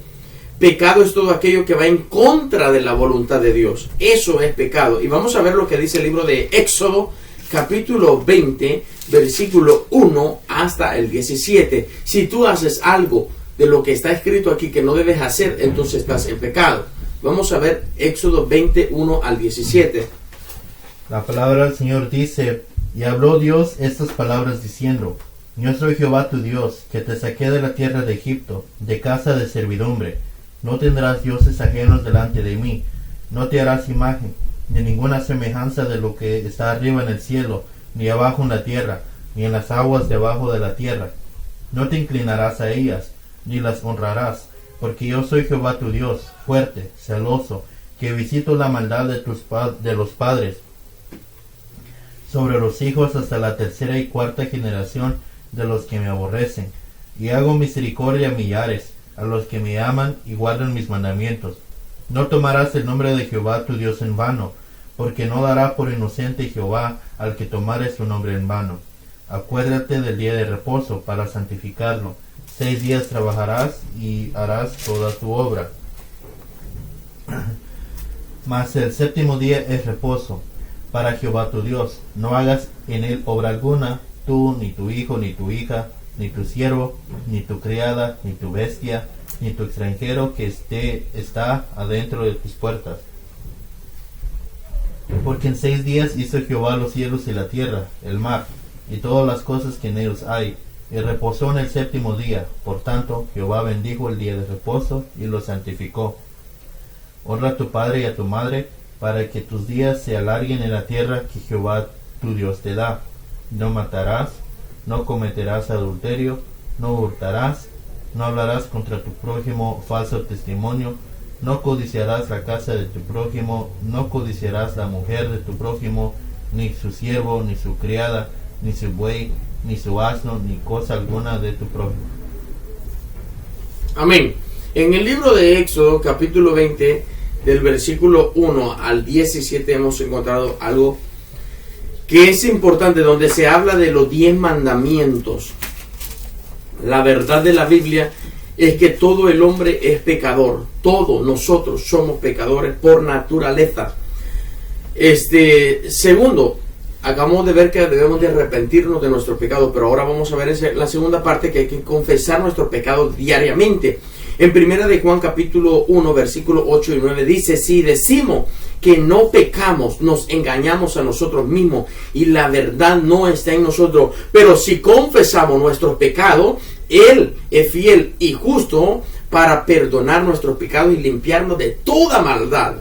Pecado es todo aquello que va en contra de la voluntad de Dios. Eso es pecado. Y vamos a ver lo que dice el libro de Éxodo, capítulo 20, versículo 1 hasta el 17. Si tú haces algo de lo que está escrito aquí que no debes hacer, entonces estás en pecado. Vamos a ver Éxodo 21 al 17. La palabra del Señor dice: y habló Dios estas palabras diciendo: yo soy Jehová tu Dios, que te saqué de la tierra de Egipto, de casa de servidumbre. No tendrás dioses ajenos delante de mí, no te harás imagen, ni ninguna semejanza de lo que está arriba en el cielo, ni abajo en la tierra, ni en las aguas debajo de la tierra. No te inclinarás a ellas, ni las honrarás, porque yo soy Jehová tu Dios, fuerte, celoso, que visito la maldad de los padres sobre los hijos hasta la tercera y cuarta generación de los que me aborrecen, y hago misericordia a millares, a los que me aman y guardan mis mandamientos. No tomarás el nombre de Jehová tu Dios en vano, porque no dará por inocente Jehová al que tomare su nombre en vano. Acuérdate del día de reposo para santificarlo. 6 días trabajarás y harás toda tu obra. Mas el séptimo día es reposo para Jehová tu Dios. No hagas en él obra alguna, tú, ni tu hijo, ni tu hija, ni tu siervo, ni tu criada, ni tu bestia, ni tu extranjero que está adentro de tus puertas. Porque en 6 días hizo Jehová los cielos y la tierra, el mar, y todas las cosas que en ellos hay, y reposó en el séptimo día. Por tanto, Jehová bendijo el día de reposo y lo santificó. Honra a tu padre y a tu madre, para que tus días se alarguen en la tierra que Jehová tu Dios te da. No matarás, no cometerás adulterio, no hurtarás, no hablarás contra tu prójimo falso testimonio, no codiciarás la casa de tu prójimo, no codiciarás la mujer de tu prójimo, ni su siervo, ni su criada, ni su buey, ni su asno, ni cosa alguna de tu prójimo. Amén. En el libro de Éxodo, capítulo 20, del versículo 1 al 17, hemos encontrado algo que es importante, donde se habla de los 10 mandamientos. La verdad de la Biblia es que todo el hombre es pecador. Todos nosotros somos pecadores por naturaleza. Segundo, acabamos de ver que debemos de arrepentirnos de nuestros pecados, pero ahora vamos a ver en la segunda parte que hay que confesar nuestros pecados diariamente. En primera de Juan capítulo 1 versículo 8 y 9 dice: si decimos que no pecamos, nos engañamos a nosotros mismos y la verdad no está en nosotros. Pero si confesamos nuestros pecados, Él es fiel y justo para perdonar nuestros pecados y limpiarnos de toda maldad.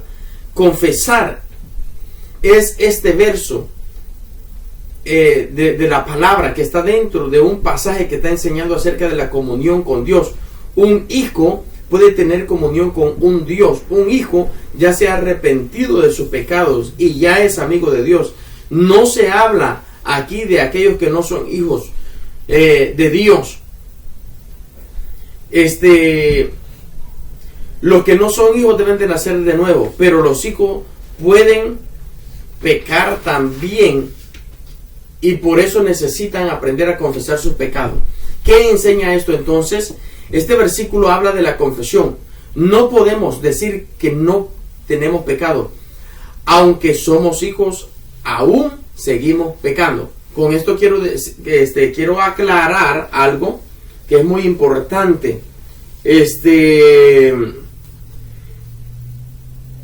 Confesar es este verso de la palabra que está dentro de un pasaje que está enseñando acerca de la comunión con Dios. Un hijo puede tener comunión con un Dios. Un hijo ya se ha arrepentido de sus pecados y ya es amigo de Dios. No se habla aquí de aquellos que no son hijos de Dios. Los que no son hijos deben de nacer de nuevo, pero los hijos pueden pecar también y por eso necesitan aprender a confesar sus pecados. ¿Qué enseña esto entonces? Este versículo habla de la confesión. No podemos decir que no tenemos pecado. Aunque somos hijos, aún seguimos pecando. Con esto quiero aclarar algo que es muy importante.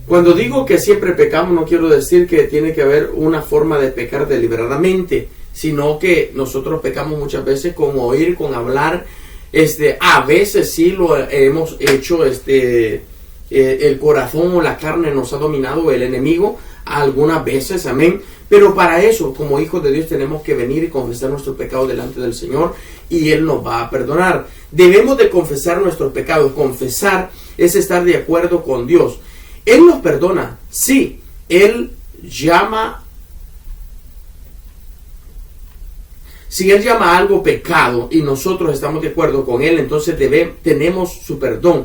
Cuando digo que siempre pecamos, no quiero decir que tiene que haber una forma de pecar deliberadamente, sino que nosotros pecamos muchas veces con oír, con hablar. A veces sí lo hemos hecho, el corazón o la carne nos ha dominado el enemigo, algunas veces, amén. Pero para eso, como hijos de Dios, tenemos que venir y confesar nuestros pecados delante del Señor y Él nos va a perdonar. Debemos de confesar nuestros pecados. Confesar es estar de acuerdo con Dios. Él nos perdona, sí. Él llama. Si Él llama algo pecado y nosotros estamos de acuerdo con Él, entonces tenemos su perdón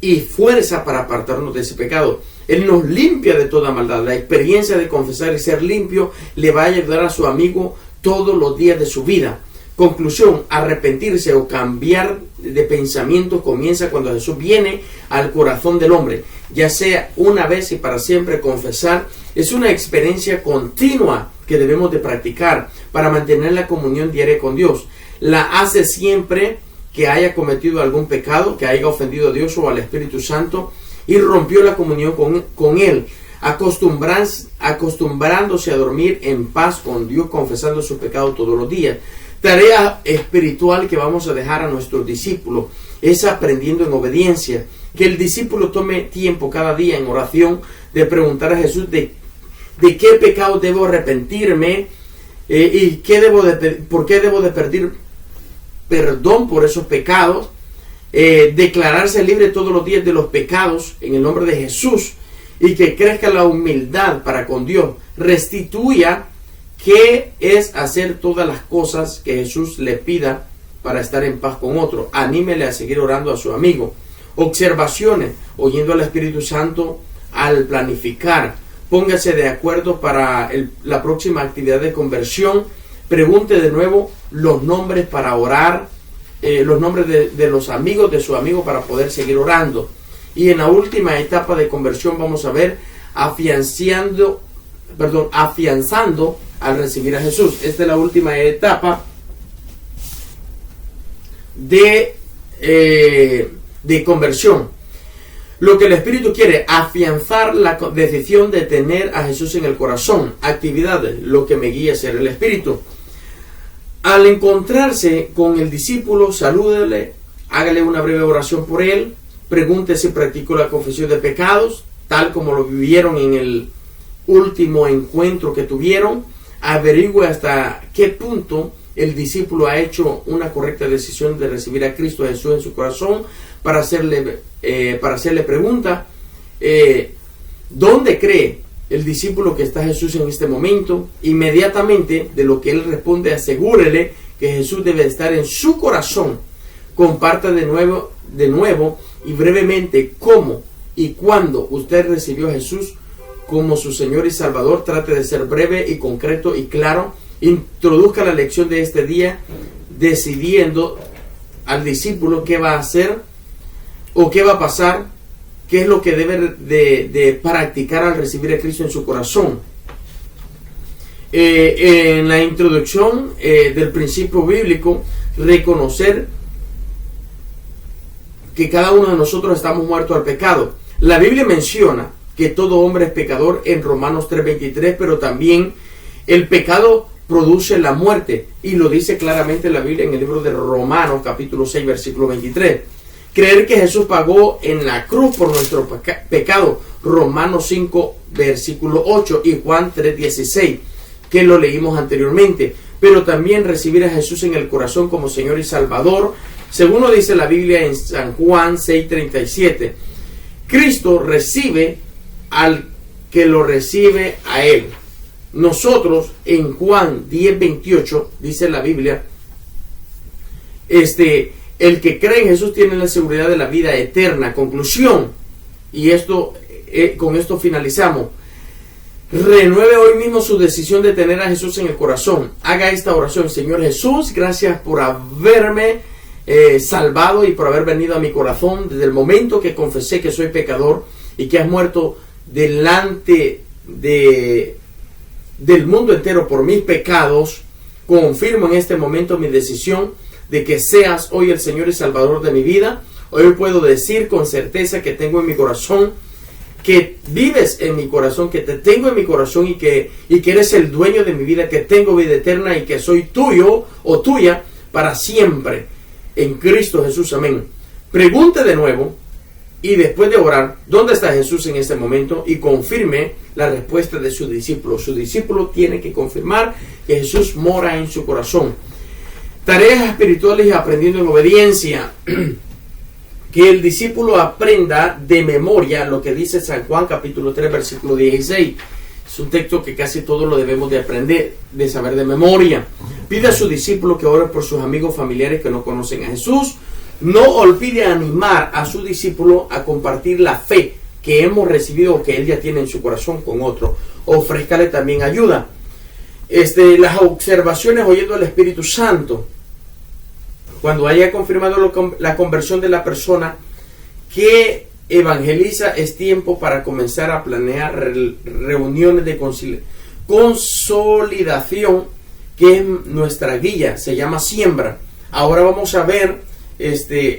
y fuerza para apartarnos de ese pecado. Él nos limpia de toda maldad. La experiencia de confesar y ser limpio le va a ayudar a su amigo todos los días de su vida. Conclusión: arrepentirse o cambiar de pensamiento comienza cuando Jesús viene al corazón del hombre. Ya sea una vez y para siempre, confesar es una experiencia continua que debemos de practicar para mantener la comunión diaria con Dios. La hace siempre que haya cometido algún pecado, que haya ofendido a Dios o al Espíritu Santo y rompió la comunión con Él, acostumbrándose a dormir en paz con Dios, confesando sus pecados todos los días. Tarea espiritual que vamos a dejar a nuestros discípulos es aprendiendo en obediencia. Que el discípulo tome tiempo cada día en oración de preguntar a Jesús de qué pecado debo arrepentirme y por qué debo de pedir perdón por esos pecados. Declararse libre todos los días de los pecados en el nombre de Jesús y que crezca la humildad para con Dios. Restituya qué es hacer todas las cosas que Jesús le pida para estar en paz con otro. Anímele a seguir orando a su amigo. Observaciones, oyendo al Espíritu Santo al planificar. Póngase de acuerdo para la próxima actividad de conversión. Pregunte de nuevo los nombres para orar, los nombres de los amigos de su amigo para poder seguir orando. Y en la última etapa de conversión vamos a ver afianzando al recibir a Jesús. Esta es la última etapa de conversión. Lo que el Espíritu quiere, afianzar la decisión de tener a Jesús en el corazón. Actividades, lo que me guía a ser el Espíritu. Al encontrarse con el discípulo, salúdele, hágale una breve oración por él, pregunte si practicó la confesión de pecados, tal como lo vivieron en el último encuentro que tuvieron. Averigüe hasta qué punto el discípulo ha hecho una correcta decisión de recibir a Cristo Jesús en su corazón. Para hacerle pregunta, ¿dónde cree el discípulo que está Jesús en este momento? Inmediatamente de lo que él responde, asegúrele que Jesús debe estar en su corazón. Comparta de nuevo y brevemente cómo y cuándo usted recibió a Jesús como su Señor y Salvador. Trate de ser breve y concreto y claro. Introduzca la lección de este día decidiendo al discípulo qué va a hacer o qué va a pasar, qué es lo que debe de practicar al recibir a Cristo en su corazón. En la introducción del principio bíblico, reconocer que cada uno de nosotros estamos muertos al pecado. La Biblia menciona que todo hombre es pecador en Romanos 3:23, pero también el pecado produce la muerte, y lo dice claramente la Biblia en el libro de Romanos capítulo 6 versículo 23. Creer que Jesús pagó en la cruz por nuestro pecado, Romanos 5 versículo 8 y Juan 3:16, que lo leímos anteriormente. Pero también recibir a Jesús en el corazón como Señor y Salvador, según lo dice la Biblia en San Juan 6:37. Cristo recibe al que lo recibe a Él. Nosotros en Juan 10:28 dice la Biblia, el que cree en Jesús tiene la seguridad de la vida eterna. Conclusión, y con esto finalizamos. Renueve hoy mismo su decisión de tener a Jesús en el corazón. Haga esta oración: Señor Jesús, gracias por haberme salvado y por haber venido a mi corazón desde el momento que confesé que soy pecador y que has muerto delante del mundo entero por mis pecados. Confirmo en este momento mi decisión de que seas hoy el Señor y Salvador de mi vida. Hoy puedo decir con certeza que tengo en mi corazón, que vives en mi corazón, que te tengo en mi corazón y que eres el dueño de mi vida, que tengo vida eterna y que soy tuyo o tuya para siempre en Cristo Jesús. Amén. Pregunte de nuevo y después de orar, ¿dónde está Jesús en este momento? Y confirme la respuesta de su discípulo. Su discípulo tiene que confirmar que Jesús mora en su corazón. Tareas espirituales aprendiendo en obediencia. Que el discípulo aprenda de memoria lo que dice San Juan capítulo 3 versículo 16. Es un texto que casi todos lo debemos de aprender, de saber de memoria. Pide a su discípulo que ore por sus amigos familiares que no conocen a Jesús. No olvide animar a su discípulo a compartir la fe que hemos recibido o que él ya tiene en su corazón con otro. Ofrézcale también ayuda. Las observaciones oyendo al Espíritu Santo. Cuando haya confirmado la conversión de la persona que evangeliza, es tiempo para comenzar a planear reuniones de consolidación, que es nuestra guía, se llama siembra. Ahora vamos a ver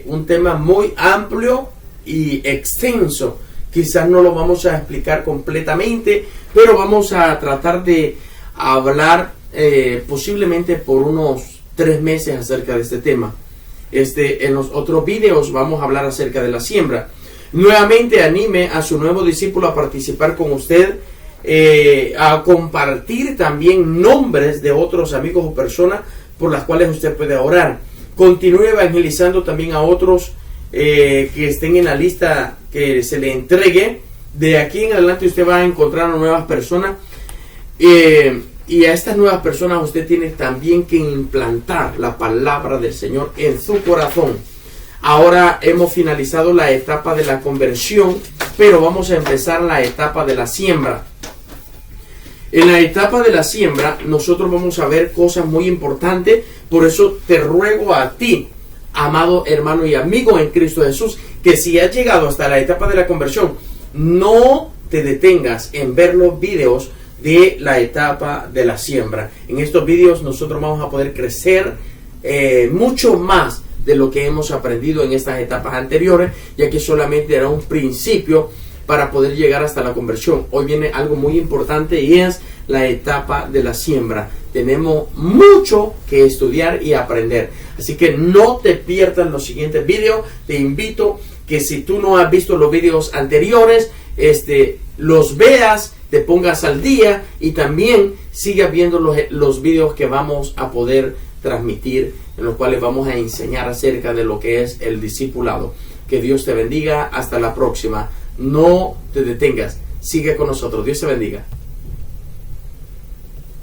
un tema muy amplio y extenso. Quizás no lo vamos a explicar completamente, pero vamos a tratar de hablar posiblemente por unos 3 meses acerca de este tema. En los otros videos vamos a hablar acerca de la siembra. Nuevamente anime a su nuevo discípulo a participar con usted, a compartir también nombres de otros amigos o personas por las cuales usted puede orar. Continúe evangelizando también a otros que estén en la lista que se le entregue. De aquí en adelante usted va a encontrar nuevas personas, y a estas nuevas personas usted tiene también que implantar la palabra del Señor en su corazón. Ahora hemos finalizado la etapa de la conversión, pero vamos a empezar la etapa de la siembra. En la etapa de la siembra nosotros vamos a ver cosas muy importantes. Por eso te ruego a ti, amado hermano y amigo en Cristo Jesús, que si has llegado hasta la etapa de la conversión, no te detengas en ver los videos de la etapa de la siembra. En estos videos nosotros vamos a poder crecer mucho más de lo que hemos aprendido en estas etapas anteriores, ya que solamente era un principio para poder llegar hasta la conversión. Hoy viene algo muy importante y es la etapa de la siembra. Tenemos mucho que estudiar y aprender, así que no te pierdas los siguientes videos. Te invito que si tú no has visto los videos anteriores, los veas, te pongas al día y también sigas viendo los videos que vamos a poder transmitir, en los cuales vamos a enseñar acerca de lo que es el discipulado. Que Dios te bendiga. Hasta la próxima. No te detengas. Sigue con nosotros. Dios te bendiga.